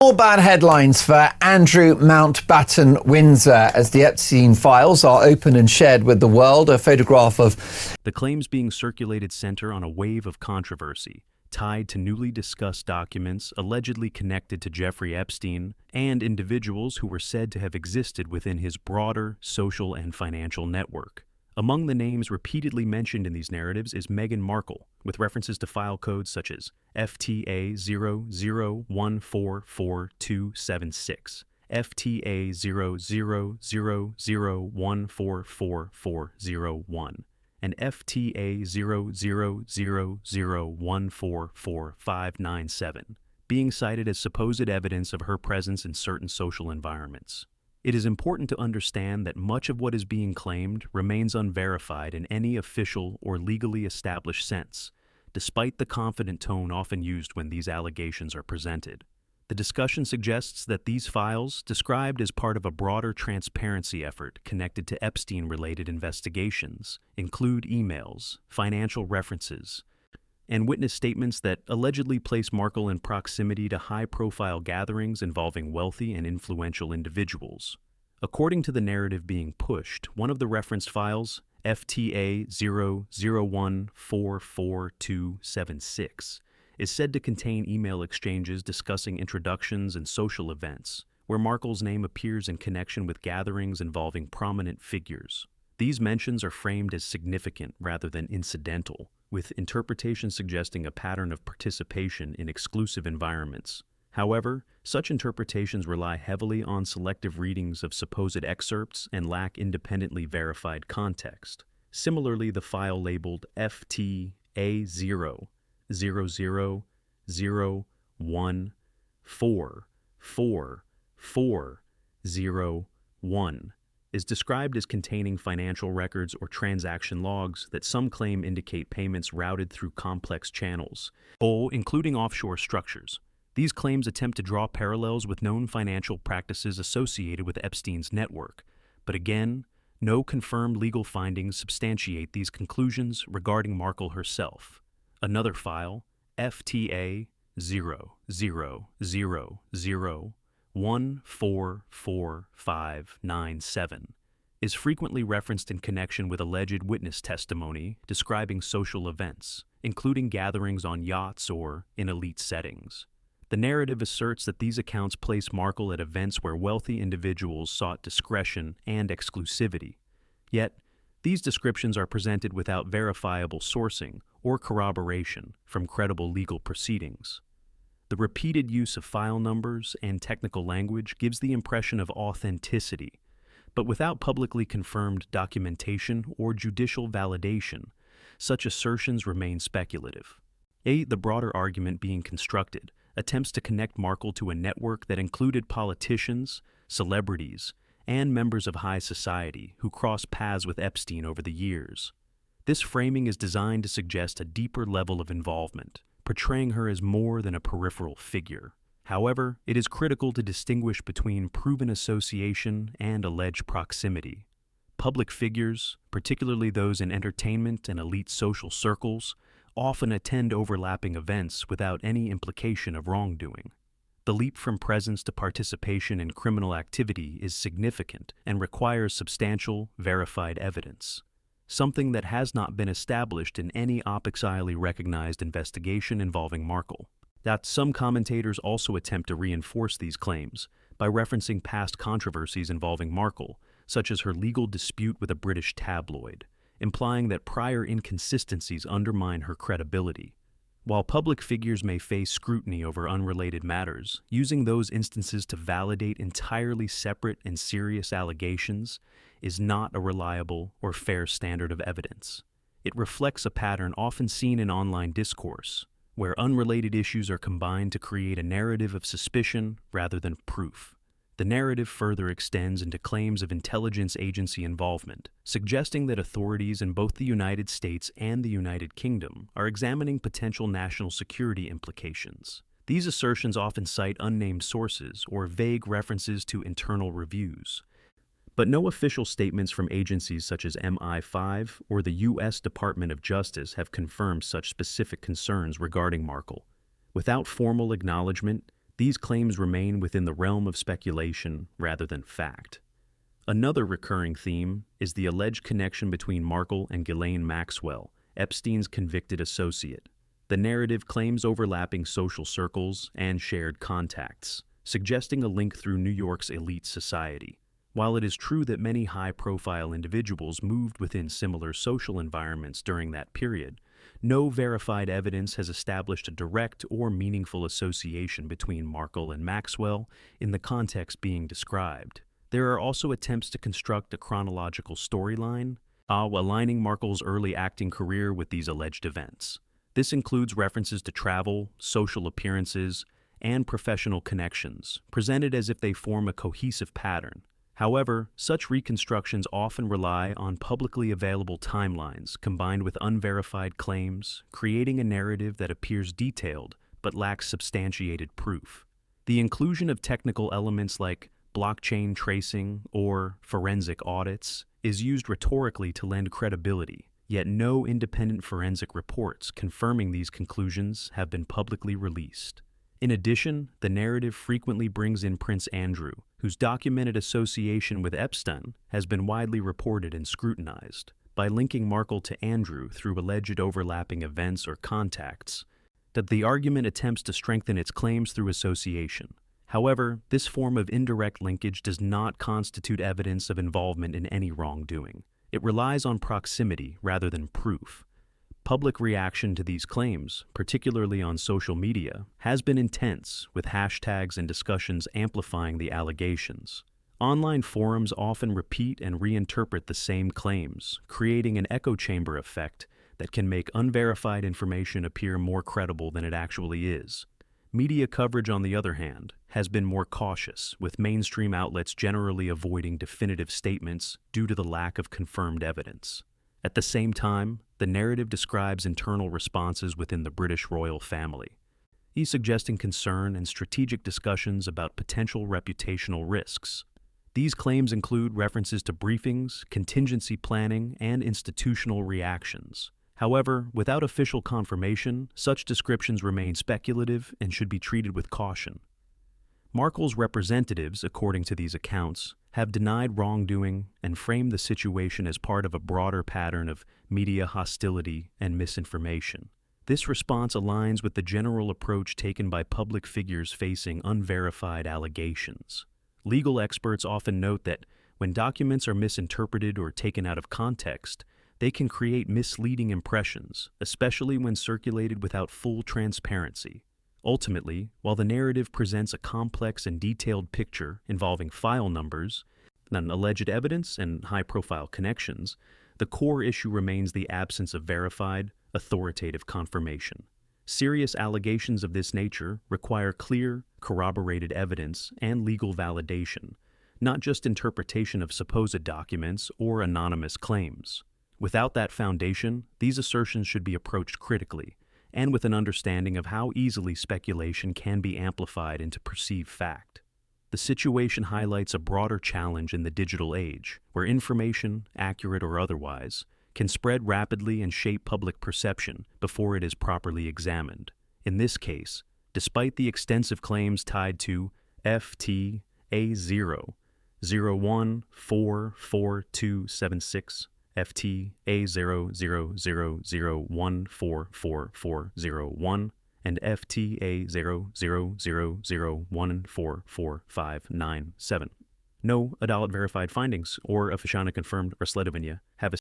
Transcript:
All bad headlines for Andrew Mountbatten Windsor as the Epstein files are open and shared with the world. A photograph of the claims being circulated center on a wave of controversy tied to newly discussed documents allegedly connected to Jeffrey Epstein and individuals who were said to have existed within his broader social and financial network. Among the names repeatedly mentioned in these narratives is Meghan Markle, with references to file codes such as FTA 00144276, FTA 0000144401, and FTA 0000144597, being cited as supposed evidence of her presence in certain social environments. It is important to understand that much of what is being claimed remains unverified in any official or legally established sense, despite the confident tone often used when these allegations are presented. The discussion suggests that these files, described as part of a broader transparency effort connected to Epstein-related investigations, include emails, financial references, and witness statements that allegedly place Markle in proximity to high-profile gatherings involving wealthy and influential individuals. According to the narrative being pushed, one of the referenced files, FTA 00144276, is said to contain email exchanges discussing introductions and social events, where Markle's name appears in connection with gatherings involving prominent figures. These mentions are framed as significant rather than incidental, with interpretation suggesting a pattern of participation in exclusive environments. However, such interpretations rely heavily on selective readings of supposed excerpts and lack independently verified context. Similarly, the file labeled FTA 0000144401 is described as containing financial records or transaction logs that some claim indicate payments routed through complex channels, including offshore structures. These claims attempt to draw parallels with known financial practices associated with Epstein's network, but again, no confirmed legal findings substantiate these conclusions regarding Markle herself. Another file, FTA 0000144597, is frequently referenced in connection with alleged witness testimony describing social events, including gatherings on yachts or in elite settings. The narrative asserts that these accounts place Markle at events where wealthy individuals sought discretion and exclusivity. Yet, these descriptions are presented without verifiable sourcing or corroboration from credible legal proceedings. The repeated use of file numbers and technical language gives the impression of authenticity, but without publicly confirmed documentation or judicial validation, such assertions remain speculative. The broader argument being constructed attempts to connect Markle to a network that included politicians, celebrities, and members of high society who crossed paths with Epstein over the years. This framing is designed to suggest a deeper level of involvement, portraying her as more than a peripheral figure. However, it is critical to distinguish between proven association and alleged proximity. Public figures, particularly those in entertainment and elite social circles, often attend overlapping events without any implication of wrongdoing. The leap from presence to participation in criminal activity is significant and requires substantial, verified evidence, something that has not been established in any opixally recognized investigation involving Markle. Some commentators also attempt to reinforce these claims by referencing past controversies involving Markle, such as her legal dispute with a British tabloid, implying that prior inconsistencies undermine her credibility. While public figures may face scrutiny over unrelated matters, using those instances to validate entirely separate and serious allegations is not a reliable or fair standard of evidence. It reflects a pattern often seen in online discourse, where unrelated issues are combined to create a narrative of suspicion rather than proof. The narrative further extends into claims of intelligence agency involvement, suggesting that authorities in both the United States and the United Kingdom are examining potential national security implications. These assertions often cite unnamed sources or vague references to internal reviews, but no official statements from agencies such as MI5 or the U.S. Department of Justice have confirmed such specific concerns regarding Markle. Without formal acknowledgement, these claims remain within the realm of speculation rather than fact. Another recurring theme is the alleged connection between Markle and Ghislaine Maxwell, Epstein's convicted associate. The narrative claims overlapping social circles and shared contacts, suggesting a link through New York's elite society. While it is true that many high-profile individuals moved within similar social environments during that period, no verified evidence has established a direct or meaningful association between Markle and Maxwell in the context being described. There are also attempts to construct a chronological storyline, aligning Markle's early acting career with these alleged events. This includes references to travel, social appearances, and professional connections, presented as if they form a cohesive pattern. However, such reconstructions often rely on publicly available timelines combined with unverified claims, creating a narrative that appears detailed but lacks substantiated proof. The inclusion of technical elements like blockchain tracing or forensic audits is used rhetorically to lend credibility, yet no independent forensic reports confirming these conclusions have been publicly released. In addition, the narrative frequently brings in Prince Andrew, whose documented association with Epstein has been widely reported and scrutinized. By linking Markle to Andrew through alleged overlapping events or contacts, that the argument attempts to strengthen its claims through association. However, this form of indirect linkage does not constitute evidence of involvement in any wrongdoing. It relies on proximity rather than proof. Public reaction to these claims, particularly on social media, has been intense, with hashtags and discussions amplifying the allegations. Online forums often repeat and reinterpret the same claims, creating an echo chamber effect that can make unverified information appear more credible than it actually is. Media coverage, on the other hand, has been more cautious, with mainstream outlets generally avoiding definitive statements due to the lack of confirmed evidence. At the same time, the narrative describes internal responses within the British royal family, suggesting concern and strategic discussions about potential reputational risks. These claims include references to briefings, contingency planning, and institutional reactions. However, without official confirmation, such descriptions remain speculative and should be treated with caution. Markle's representatives, according to these accounts, have denied wrongdoing and framed the situation as part of a broader pattern of media hostility and misinformation. This response aligns with the general approach taken by public figures facing unverified allegations. Legal experts often note that when documents are misinterpreted or taken out of context, they can create misleading impressions, especially when circulated without full transparency. Ultimately, while the narrative presents a complex and detailed picture involving file numbers, alleged evidence, and high-profile connections, the core issue remains the absence of verified, authoritative confirmation. Serious allegations of this nature require clear, corroborated evidence and legal validation, not just interpretation of supposed documents or anonymous claims. Without that foundation, these assertions should be approached critically, and with an understanding of how easily speculation can be amplified into perceived fact. The situation highlights a broader challenge in the digital age, where information, accurate or otherwise, can spread rapidly and shape public perception before it is properly examined. In this case, despite the extensive claims tied to FT-A0, 01444276, FT-A000014441, and FT-A000014457. No Adalet verified findings or Afishana confirmed Rasledovanya have